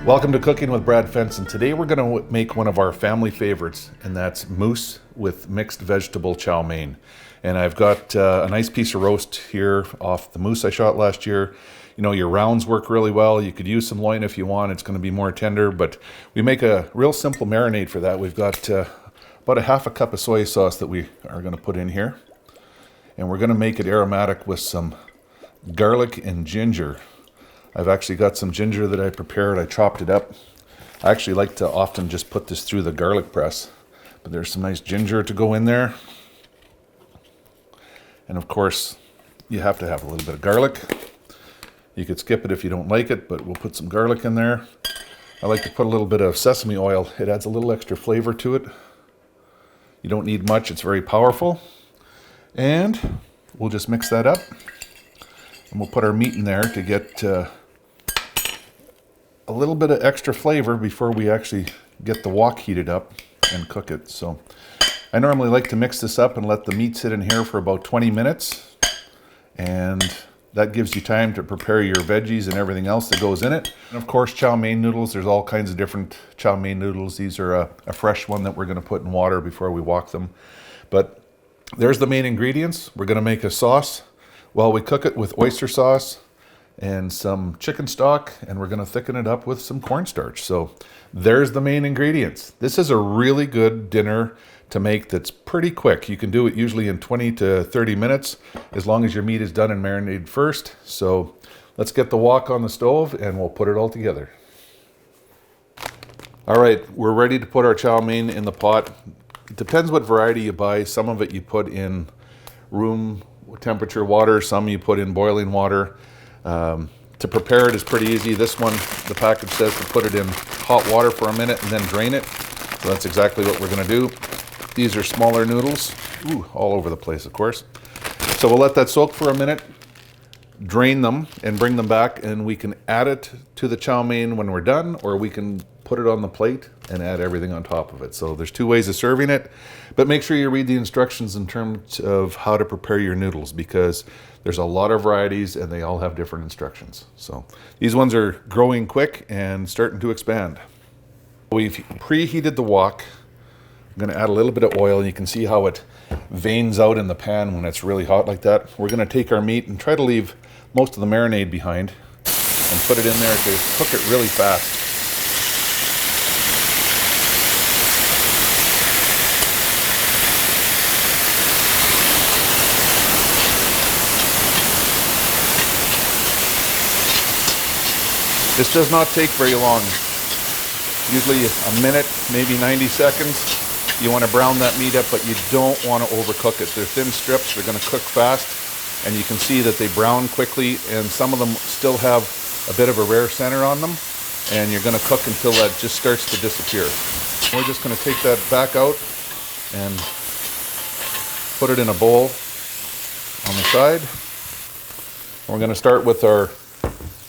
Welcome to Cooking with Brad Fenson. Today we're going to make one of our family favorites, and that's moose with mixed vegetable chow mein. And I've got a nice piece of roast here off the moose I shot last year. You know, your rounds work really well. You could use some loin if you want. It's going to be more tender, but we make a real simple marinade for that. We've got about a half a cup of soy sauce that we are going to put in here. And we're going to make it aromatic with some garlic and ginger. I've actually got some ginger that I prepared. I chopped it up. I actually like to often just put this through the garlic press, but there's some nice ginger to go in there. And of course, you have to have a little bit of garlic. You could skip it if you don't like it, but we'll put some garlic in there. I like to put a little bit of sesame oil. It adds a little extra flavor to it. You don't need much. It's very powerful. And we'll just mix that up. And we'll put our meat in there to get a little bit of extra flavor before we actually get the wok heated up and cook it. So I normally like to mix this up and let the meat sit in here for about 20 minutes. And that gives you time to prepare your veggies and everything else that goes in it. And of course, chow mein noodles. There's all kinds of different chow mein noodles. These are a fresh one that we're going to put in water before we wok them. But there's the main ingredients. We're going to make a sauce while we cook it with oyster sauce and some chicken stock, and we're going to thicken it up with some cornstarch. So there's the main ingredients. This is a really good dinner to make that's pretty quick. You can do it usually in 20 to 30 minutes as long as your meat is done and marinated first. So let's get the wok on the stove and we'll put it all together. All right, we're ready to put our chow mein in the pot. It depends what variety you buy. Some of it you put in room temperature water, some you put in boiling water. To prepare it is pretty easy. This one, the package says to put it in hot water for a minute and then drain it. So that's exactly what we're going to do. These are smaller noodles. Ooh, all over the place, of course. So we'll let that soak for a minute, drain them, and bring them back, and we can add it to the chow mein when we're done, or we can put it on the plate and add everything on top of it. So there's two ways of serving it, but make sure you read the instructions in terms of how to prepare your noodles, because there's a lot of varieties and they all have different instructions. So these ones are growing quick and starting to expand. We've preheated the wok. I'm going to add a little bit of oil, and you can see how it veins out in the pan when it's really hot like that. We're going to take our meat and try to leave most of the marinade behind and put it in there to cook it really fast. This does not take very long. Usually a minute, maybe 90 seconds. You want to brown that meat up, but you don't want to overcook it. They're thin strips, they're going to cook fast, and you can see that they brown quickly, and some of them still have a bit of a rare center on them, and you're going to cook until that just starts to disappear. We're just going to take that back out and put it in a bowl on the side. We're going to start with our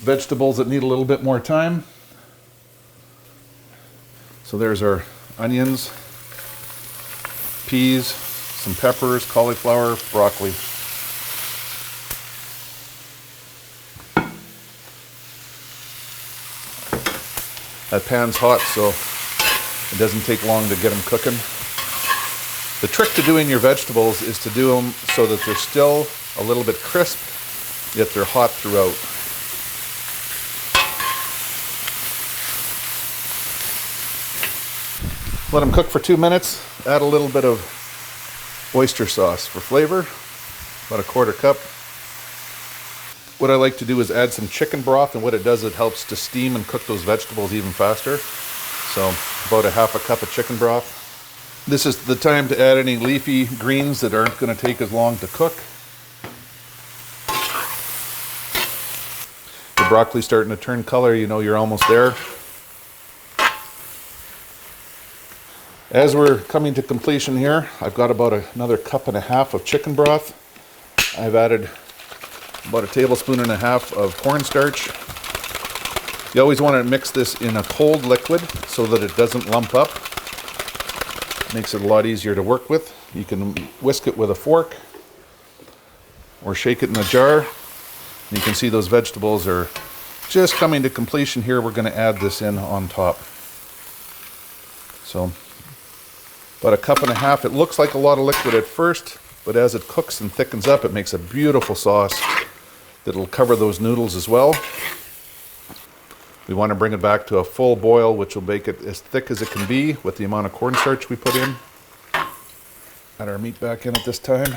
vegetables that need a little bit more time. So there's our onions, peas, some peppers, cauliflower, broccoli. That pan's hot, so it doesn't take long to get them cooking. The trick to doing your vegetables is to do them so that they're still a little bit crisp, yet they're hot throughout. Let them cook for 2 minutes. Add a little bit of oyster sauce for flavor, about a quarter cup. What I like to do is add some chicken broth, and what it does, it helps to steam and cook those vegetables even faster. So about a half a cup of chicken broth. This is the time to add any leafy greens that aren't going to take as long to cook. The broccoli's starting to turn color, you know you're almost there. As we're coming to completion here, I've got about another cup and a half of chicken broth. I've added about a tablespoon and a half of cornstarch. You always want to mix this in a cold liquid so that it doesn't lump up. Makes it a lot easier to work with. You can whisk it with a fork or shake it in a jar. You can see those vegetables are just coming to completion here, we're going to add this in on top. So about 1.5 cups. It looks like a lot of liquid at first, but as it cooks and thickens up, it makes a beautiful sauce that'll cover those noodles as well. We want to bring it back to a full boil, which will make it as thick as it can be with the amount of cornstarch we put in. Add our meat back in at this time.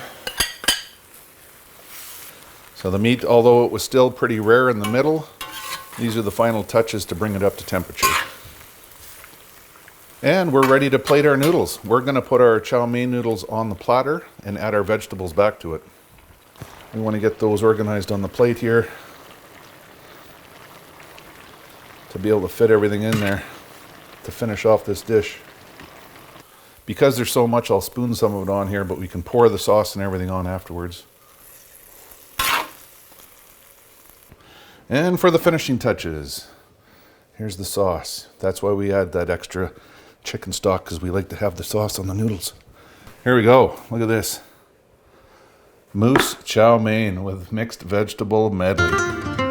So the meat, although it was still pretty rare in the middle, these are the final touches to bring it up to temperature. And we're ready to plate our noodles. We're going to put our chow mein noodles on the platter and add our vegetables back to it. We want to get those organized on the plate here to be able to fit everything in there to finish off this dish. Because there's so much, I'll spoon some of it on here, but we can pour the sauce and everything on afterwards. And for the finishing touches, here's the sauce. That's why we add that extra chicken stock, because we like to have the sauce on the noodles. Here we go. Look at this. Moose chow mein with mixed vegetable medley.